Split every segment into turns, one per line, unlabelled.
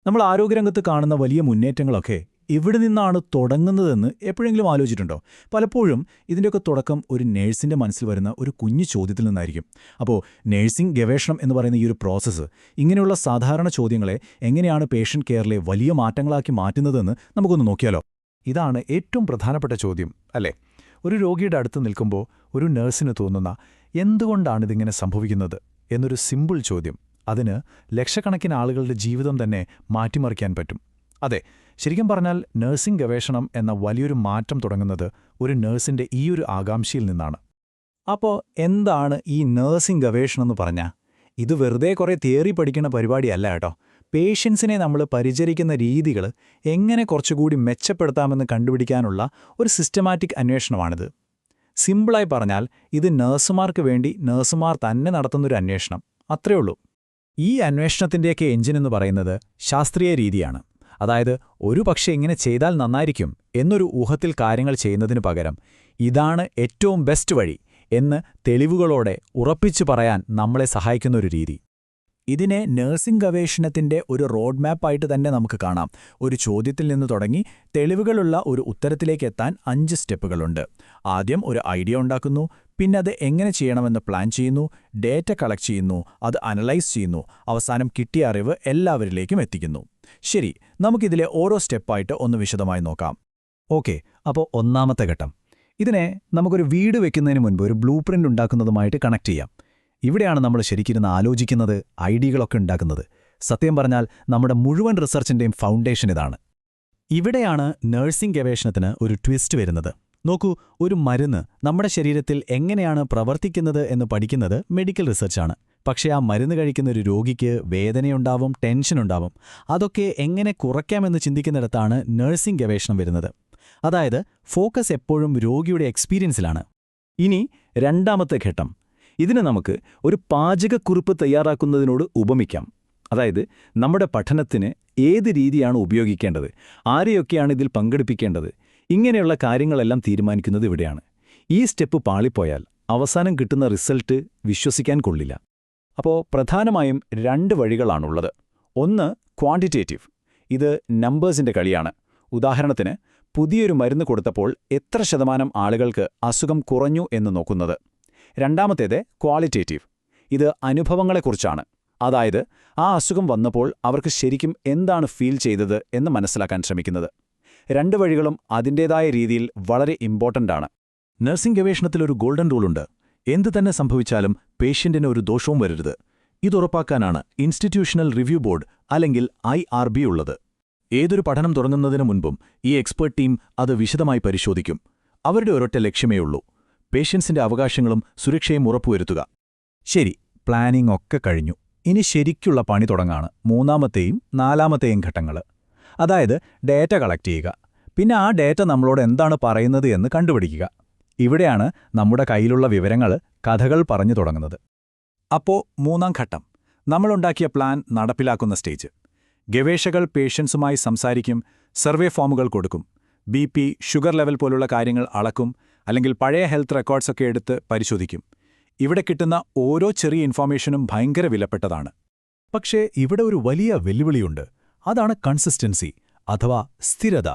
നമ്മൾ ആരോഗ്യരംഗത്ത് കാണുന്ന വലിയ മുന്നേറ്റങ്ങളൊക്കെ എവിടെ നിന്നാണ് തുടങ്ങുന്നതെന്ന് എപ്പോഴെങ്കിലും ആലോചിച്ചിട്ടുണ്ടോ? പലപ്പോഴും ഇതിൻ്റെയൊക്കെ തുടക്കം ഒരു നേഴ്സിൻ്റെ മനസ്സിൽ വരുന്ന ഒരു കുഞ്ഞു ചോദ്യത്തിൽ നിന്നായിരിക്കും. അപ്പോൾ നേഴ്സിംഗ് ഗവേഷണം എന്ന് പറയുന്ന ഈ ഒരു പ്രോസസ്സ് ഇങ്ങനെയുള്ള സാധാരണ ചോദ്യങ്ങളെ എങ്ങനെയാണ് പേഷ്യൻ്റ് കെയറിലെ വലിയ മാറ്റങ്ങളാക്കി മാറ്റുന്നതെന്ന് നമുക്കൊന്ന് നോക്കിയാലോ?
ഇതാണ് ഏറ്റവും പ്രധാനപ്പെട്ട ചോദ്യം, അല്ലേ? ഒരു രോഗിയുടെ അടുത്ത് നിൽക്കുമ്പോൾ ഒരു നഴ്സിന് തോന്നുന്ന എന്തുകൊണ്ടാണിതിങ്ങനെ സംഭവിക്കുന്നത് എന്നൊരു സിമ്പിൾ ചോദ്യം, അതിന് ലക്ഷക്കണക്കിന് ആളുകളുടെ ജീവിതം തന്നെ മാറ്റിമറിക്കാൻ പറ്റും. അതെ, ശരിക്കും പറഞ്ഞാൽ നഴ്സിംഗ് ഗവേഷണം എന്ന വലിയൊരു മാറ്റം തുടങ്ങുന്നത് ഒരു നഴ്സിൻ്റെ ഈയൊരു ആകാംക്ഷയിൽ നിന്നാണ്.
അപ്പോൾ എന്താണ് ഈ നഴ്സിംഗ് ഗവേഷണം എന്ന് പറഞ്ഞാൽ? ഇത് വെറുതെ കുറേ തിയറി പഠിക്കുന്ന പരിപാടിയല്ല കേട്ടോ. പേഷ്യൻസിനെ നമ്മൾ പരിചരിക്കുന്ന രീതികൾ എങ്ങനെ കുറച്ചുകൂടി മെച്ചപ്പെടുത്താമെന്ന് കണ്ടുപിടിക്കാനുള്ള ഒരു സിസ്റ്റമാറ്റിക് അന്വേഷണമാണിത്. സിമ്പിളായി പറഞ്ഞാൽ ഇത് നഴ്സുമാർക്ക് വേണ്ടി നഴ്സുമാർ തന്നെ നടത്തുന്നൊരു അന്വേഷണം, അത്രേ ഉള്ളൂ. ഈ അന്വേഷണത്തിൻ്റെയൊക്കെ എഞ്ചിൻ എന്ന് പറയുന്നത് ശാസ്ത്രീയ രീതിയാണ്. അതായത് ഒരു പക്ഷേ ഇങ്ങനെ ചെയ്താൽ നന്നായിരിക്കും എന്നൊരു ഊഹത്തിൽ കാര്യങ്ങൾ ചെയ്യുന്നതിനു പകരം ഇതാണ് ഏറ്റവും ബെസ്റ്റ് വഴി എന്ന് തെളിവുകളോടെ ഉറപ്പിച്ചു പറയാൻ നമ്മളെ സഹായിക്കുന്നൊരു രീതി. ഇതിനെ നഴ്സിംഗ് ഗവേഷണത്തിൻ്റെ ഒരു റോഡ് മാപ്പായിട്ട് തന്നെ നമുക്ക് കാണാം. ഒരു ചോദ്യത്തിൽ നിന്ന് തുടങ്ങി തെളിവുകളുള്ള ഒരു ഉത്തരത്തിലേക്ക് എത്താൻ 5 സ്റ്റെപ്പുകളുണ്ട്. ആദ്യം ഒരു ഐഡിയ ഉണ്ടാക്കുന്നു, പിന്നെ അത് എങ്ങനെ ചെയ്യണമെന്ന് പ്ലാൻ ചെയ്യുന്നു, ഡേറ്റ കളക്ട് ചെയ്യുന്നു, അത് അനലൈസ് ചെയ്യുന്നു, അവസാനം കിട്ടിയ അറിവ് എല്ലാവരിലേക്കും എത്തിക്കുന്നു. ശരി, നമുക്കിതിലെ ഓരോ സ്റ്റെപ്പായിട്ട് ഒന്ന് വിശദമായി നോക്കാം. ഓക്കെ, അപ്പോൾ ഒന്നാമത്തെ ഘട്ടം. ഇതിനെ നമുക്കൊരു വീട് വെക്കുന്നതിന് മുൻപ് ഒരു ബ്ലൂ പ്രിൻ്റ് ഉണ്ടാക്കുന്നതുമായിട്ട് കണക്ട് ചെയ്യാം. ഇവിടെയാണ് നമ്മൾ ശരിക്കിരുന്ന് ആലോചിക്കുന്നത്, ഐഡിയകളൊക്കെ ഉണ്ടാക്കുന്നത്. സത്യം പറഞ്ഞാൽ നമ്മുടെ മുഴുവൻ റിസർച്ചിൻ്റെയും ഫൗണ്ടേഷൻ ഇതാണ്. ഇവിടെയാണ് നഴ്സിംഗ് ഗവേഷണത്തിന് ഒരു ട്വിസ്റ്റ് വരുന്നത്. നോക്കൂ, ഒരു മരുന്ന് നമ്മുടെ ശരീരത്തിൽ എങ്ങനെയാണ് പ്രവർത്തിക്കുന്നത് എന്ന് പഠിക്കുന്നത് മെഡിക്കൽ റിസർച്ചാണ്. പക്ഷേ ആ മരുന്ന് കഴിക്കുന്ന ഒരു രോഗിക്ക് വേദനയുണ്ടാവും, ടെൻഷനുണ്ടാവും. അതൊക്കെ എങ്ങനെ കുറയ്ക്കാമെന്ന് ചിന്തിക്കുന്നിടത്താണ് നഴ്സിംഗ് ഗവേഷണം വരുന്നത്. അതായത് ഫോക്കസ് എപ്പോഴും രോഗിയുടെ എക്സ്പീരിയൻസിലാണ്. ഇനി രണ്ടാമത്തെ ഘട്ടം. ഇതിന് നമുക്ക് ഒരു പാചകക്കുറിപ്പ് തയ്യാറാക്കുന്നതിനോട് ഉപമിക്കാം. അതായത് നമ്മുടെ പഠനത്തിന് ഏത് രീതിയാണ് ഉപയോഗിക്കേണ്ടത്, ആരെയൊക്കെയാണ് ഇതിൽ പങ്കെടുപ്പിക്കേണ്ടത്, ഇങ്ങനെയുള്ള കാര്യങ്ങളെല്ലാം തീരുമാനിക്കുന്നത് ഇവിടെയാണ്. ഈ സ്റ്റെപ്പ് പാളിപ്പോയാൽ അവസാനം കിട്ടുന്ന റിസൾട്ട് വിശ്വസിക്കാൻ കൊള്ളില്ല. അപ്പോൾ പ്രധാനമായും 2 വഴികളാണുള്ളത്. ഒന്ന് ക്വാണ്ടിറ്റേറ്റീവ്. ഇത് നമ്പേഴ്സിൻ്റെ കളിയാണ്. ഉദാഹരണത്തിന്, പുതിയൊരു മരുന്ന് കൊടുത്തപ്പോൾ എത്ര ശതമാനം ആളുകൾക്ക് അസുഖം കുറഞ്ഞു എന്ന് നോക്കുന്നത്. രണ്ടാമത്തേത് ക്വാളിറ്റേറ്റീവ്. ഇത് അനുഭവങ്ങളെക്കുറിച്ചാണ്. അതായത് ആ അസുഖം വന്നപ്പോൾ അവർക്ക് ശരിക്കും എന്താണ് ഫീൽ ചെയ്തത് എന്ന് മനസ്സിലാക്കാൻ ശ്രമിക്കുന്നത്. 2 വഴികളും അതിൻ്റേതായ രീതിയിൽ വളരെ ഇമ്പോർട്ടൻ്റ് ആണ്.
നഴ്സിംഗ് ഗവേഷണത്തിലൊരു ഗോൾഡൻ റൂളുണ്ട്. എന്തു തന്നെ സംഭവിച്ചാലും പേഷ്യന്റിന് ഒരു ദോഷവും വരരുത്. ഇതുറപ്പാക്കാനാണ് ഇൻസ്റ്റിറ്റ്യൂഷണൽ റിവ്യൂ ബോർഡ് അല്ലെങ്കിൽ IRB ഉള്ളത്. ഏതൊരു പഠനം തുടങ്ങുന്നതിനു മുൻപും ഈ എക്സ്പെർട്ട് ടീം അത് വിശദമായി പരിശോധിക്കും. അവരുടെ ഒരൊറ്റ ലക്ഷ്യമേയുള്ളൂ: പേഷ്യൻസിന്റെ അവകാശങ്ങളും സുരക്ഷയും ഉറപ്പുവരുത്തുക.
ശരി, പ്ലാനിംഗ് ഒക്കെ കഴിഞ്ഞു. ഇനി ശരിക്കുള്ള പണി തുടങ്ങാണ്. 3ാമത്തെയും 4ാമത്തെയും ഘട്ടങ്ങൾ. അതായത് ഡേറ്റ കളക്ട് ചെയ്യുക, പിന്നെ ആ ഡേറ്റ നമ്മളോട് എന്താണ് പറയുന്നത് എന്ന് കണ്ടുപിടിക്കുക. ഇവിടെയാണ് നമ്മുടെ കയ്യിലുള്ള വിവരങ്ങൾ കഥകൾ പറഞ്ഞു തുടങ്ങുന്നത്. അപ്പോൾ 3ാം ഘട്ടം, നമ്മളുണ്ടാക്കിയ പ്ലാൻ നടപ്പിലാക്കുന്ന സ്റ്റേജ്. ഗവേഷകർ പേഷ്യൻസുമായി സംസാരിക്കും, സർവേ ഫോമുകൾ കൊടുക്കും, BP, ഷുഗർ ലെവൽ പോലുള്ള കാര്യങ്ങൾ അളക്കും, അല്ലെങ്കിൽ പഴയ ഹെൽത്ത് റെക്കോർഡ്സൊക്കെ എടുത്ത് പരിശോധിക്കും. ഇവിടെ കിട്ടുന്ന ഓരോ ചെറിയ ഇൻഫോർമേഷനും ഭയങ്കര വിലപ്പെട്ടതാണ്. പക്ഷേ ഇവിടെ ഒരു വലിയ വെല്ലുവിളിയുണ്ട്. അതാണ് കൺസിസ്റ്റൻസി അഥവാ സ്ഥിരത.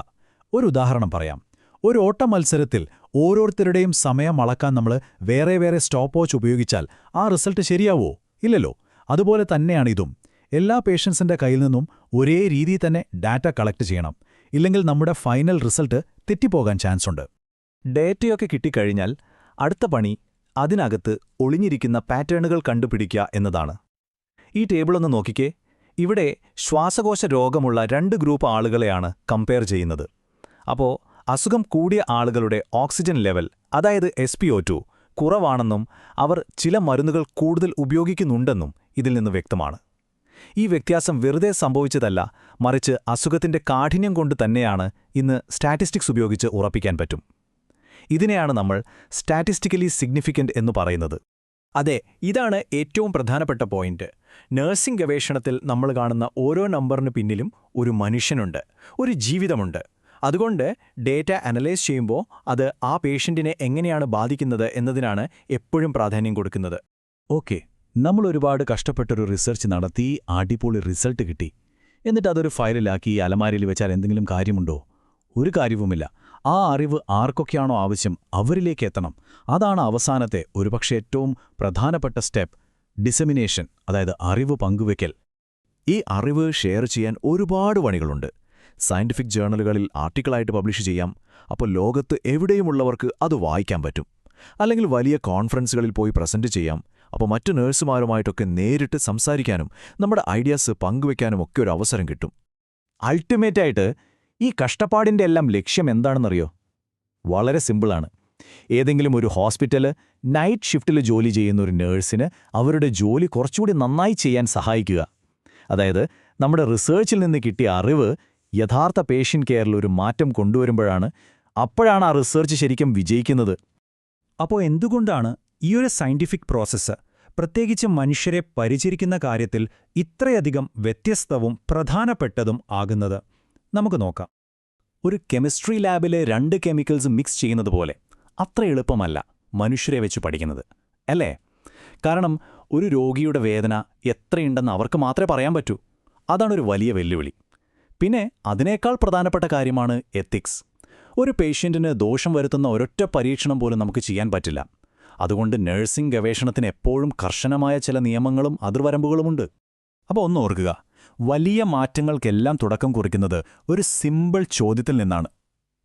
ഒരു ഉദാഹരണം പറയാം. ഒരു ഓട്ട മത്സരത്തിൽ ഓരോരുത്തരുടെയും സമയം അളക്കാൻ നമ്മൾ വേറെ സ്റ്റോപ്പ് വാച്ച് ഉപയോഗിച്ചാൽ ആ റിസൾട്ട് ശരിയാവോ? ഇല്ലല്ലോ. അതുപോലെ തന്നെയാണ് ഇതും. എല്ലാ പേഷ്യൻസിന്റെ കയ്യിൽ നിന്നും ഒരേ രീതിയിൽ തന്നെ ഡാറ്റ കളക്ട് ചെയ്യണം. ഇല്ലെങ്കിൽ നമ്മുടെ ഫൈനൽ റിസൾട്ട് തെറ്റിപ്പോകാൻ ചാൻസുണ്ട്. ഡേറ്റയൊക്കെ കിട്ടിക്കഴിഞ്ഞാൽ അടുത്ത പണി അതിനകത്ത് ഒളിഞ്ഞിരിക്കുന്ന പാറ്റേണുകൾ കണ്ടുപിടിക്കുക എന്നതാണ്. ഈ ടേബിളൊന്ന് നോക്കിക്കേ. ഇവിടെ ശ്വാസകോശ രോഗമുള്ള 2 ഗ്രൂപ്പ് ആളുകളെയാണ് കമ്പയർ ചെയ്യുന്നത്. അപ്പോൾ അസുഖം കൂടിയ ആളുകളുടെ ഓക്സിജൻ ലെവൽ, അതായത് SpO2 കുറവാണെന്നും അവർ ചില മരുന്നുകൾ കൂടുതൽ ഉപയോഗിക്കുന്നുണ്ടെന്നും ഇതിൽ നിന്ന് വ്യക്തമാണ്. ഈ വ്യത്യാസം വെറുതെ സംഭവിച്ചതല്ല, മറിച്ച് അസുഖത്തിന്റെ കാഠിന്യം കൊണ്ട് തന്നെയാണ് ഇന്ന് സ്റ്റാറ്റിസ്റ്റിക്സ് ഉപയോഗിച്ച് ഉറപ്പിക്കാൻ പറ്റും. ഇതിനെയാണ് നമ്മൾ സ്റ്റാറ്റിസ്റ്റിക്കലി സിഗ്നിഫിക്കന്റ് എന്ന് പറയുന്നത്. അതെ, ഇതാണ് ഏറ്റവും പ്രധാനപ്പെട്ട പോയിന്റ്. നഴ്സിംഗ് ഗവേഷണത്തിൽ നമ്മൾ കാണുന്ന ഓരോ നമ്പറിന് പിന്നിലും ഒരു മനുഷ്യനുണ്ട്, ഒരു ജീവിതമുണ്ട്. അതുകൊണ്ട് ഡേറ്റ അനലൈസ് ചെയ്യുമ്പോൾ അത് ആ പേഷ്യന്റിനെ എങ്ങനെയാണ് ബാധിക്കുന്നത് എന്നതിനാണ് എപ്പോഴും പ്രാധാന്യം കൊടുക്കുന്നത്.
ഓക്കെ, നമ്മൾ ഒരുപാട് കഷ്ടപ്പെട്ടൊരു റിസർച്ച് നടത്തി അടിപൊളി റിസൾട്ട് കിട്ടി. എന്നിട്ട് അതൊരു ഫയലിലാക്കി ഈ അലമാരയിൽ വെച്ചാൽ എന്തെങ്കിലും കാര്യമുണ്ടോ? ഒരു കാര്യവുമില്ല. ആ അറിവ് ആർക്കൊക്കെയാണോ ആവശ്യം അവരിലേക്ക് എത്തണം. അതാണ് അവസാനത്തെ, ഒരുപക്ഷെ ഏറ്റവും പ്രധാനപ്പെട്ട സ്റ്റെപ്പ്, ഡിസെമിനേഷൻ, അതായത് അറിവ് പങ്കുവെക്കൽ.
ഈ അറിവ് ഷെയർ ചെയ്യാൻ ഒരുപാട് വഴികളുണ്ട്. സയന്റിഫിക് ജേർണലുകളിൽ ആർട്ടിക്കിളായിട്ട് പബ്ലിഷ് ചെയ്യാം. അപ്പോൾ ലോകത്ത് എവിടെയുമുള്ളവർക്ക് അത് വായിക്കാൻ പറ്റും. അല്ലെങ്കിൽ വലിയ കോൺഫറൻസുകളിൽ പോയി പ്രസന്റ് ചെയ്യാം. അപ്പോൾ മറ്റു നഴ്സുമാരുമായിട്ടൊക്കെ നേരിട്ട് സംസാരിക്കാനും നമ്മുടെ ഐഡിയാസ് പങ്കുവെക്കാനും ഒക്കെ ഒരു അവസരം കിട്ടും.
അൾട്ടിമേറ്റായിട്ട് ഈ കഷ്ടപ്പാടിൻ്റെ എല്ലാം ലക്ഷ്യം എന്താണെന്നറിയോ? വളരെ സിമ്പിളാണ്. ഏതെങ്കിലും ഒരു ഹോസ്പിറ്റല് നൈറ്റ് ഷിഫ്റ്റിൽ ജോലി ചെയ്യുന്ന ഒരു നേഴ്സിന് അവരുടെ ജോലി കുറച്ചുകൂടി നന്നായി ചെയ്യാൻ സഹായിക്കുക. അതായത് നമ്മുടെ റിസർച്ചിൽ നിന്ന് കിട്ടിയ അറിവ് യഥാർത്ഥ പേഷ്യൻ്റ് കെയറിൽ ഒരു മാറ്റം കൊണ്ടുവരുമ്പോഴാണ്, അപ്പോഴാണ് ആ റിസർച്ച് ശരിക്കും വിജയിക്കുന്നത്.
അപ്പോൾ എന്തുകൊണ്ടാണ് ഈയൊരു സയന്റിഫിക് പ്രോസസ്സ്, പ്രത്യേകിച്ച് മനുഷ്യരെ പരിചരിക്കുന്ന കാര്യത്തിൽ ഇത്രയധികം വ്യത്യസ്തവും പ്രധാനപ്പെട്ടതും ആകുന്നത്? നമുക്ക് നോക്കാം.
ഒരു കെമിസ്ട്രി ലാബിലെ 2 കെമിക്കൽസ് മിക്സ് ചെയ്യുന്നത് പോലെ അത്ര എളുപ്പമല്ല മനുഷ്യരെ വെച്ച് പഠിക്കുന്നത്, അല്ലേ? കാരണം ഒരു രോഗിയുടെ വേദന എത്രയുണ്ടെന്ന് അവർക്ക് മാത്രമേ പറയാൻ പറ്റൂ. അതാണൊരു വലിയ വെല്ലുവിളി. പിന്നെ അതിനേക്കാൾ പ്രധാനപ്പെട്ട കാര്യമാണ് എത്തിക്സ്. ഒരു പേഷ്യൻറ്റിന് ദോഷം വരുത്തുന്ന ഒരൊറ്റ പരീക്ഷണം പോലും നമുക്ക് ചെയ്യാൻ പറ്റില്ല. അതുകൊണ്ട് നഴ്സിംഗ് ഗവേഷണത്തിന് എപ്പോഴും കർശനമായ ചില നിയമങ്ങളും അതിർവരമ്പുകളുമുണ്ട്. അപ്പോൾ ഒന്ന് ഓർക്കുക, വലിയ മാറ്റങ്ങൾക്കെല്ലാം തുടക്കം കുറിക്കുന്നത് ഒരു സിമ്പിൾ ചോദ്യത്തിൽ നിന്നാണ്.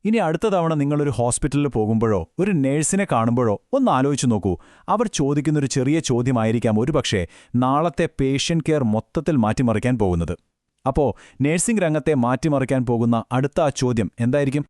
ഇനി അടുത്ത തവണ നിങ്ങളൊരു ഹോസ്പിറ്റലിൽ പോകുമ്പോഴോ ഒരു നേഴ്സിനെ കാണുമ്പോഴോ ഒന്ന് ആലോചിച്ചു നോക്കൂ. അവർ ചോദിക്കുന്നൊരു ചെറിയ ചോദ്യമായിരിക്കാം ഒരുപക്ഷേ നാളത്തെ പേഷ്യൻ്റ് കെയർ മൊത്തത്തിൽ മാറ്റിമറിക്കാൻ പോകുന്നത്. അപ്പോൾ നേഴ്സിംഗ് രംഗത്തെ മാറ്റിമറിക്കാൻ പോകുന്ന അടുത്ത ആ ചോദ്യം എന്തായിരിക്കും?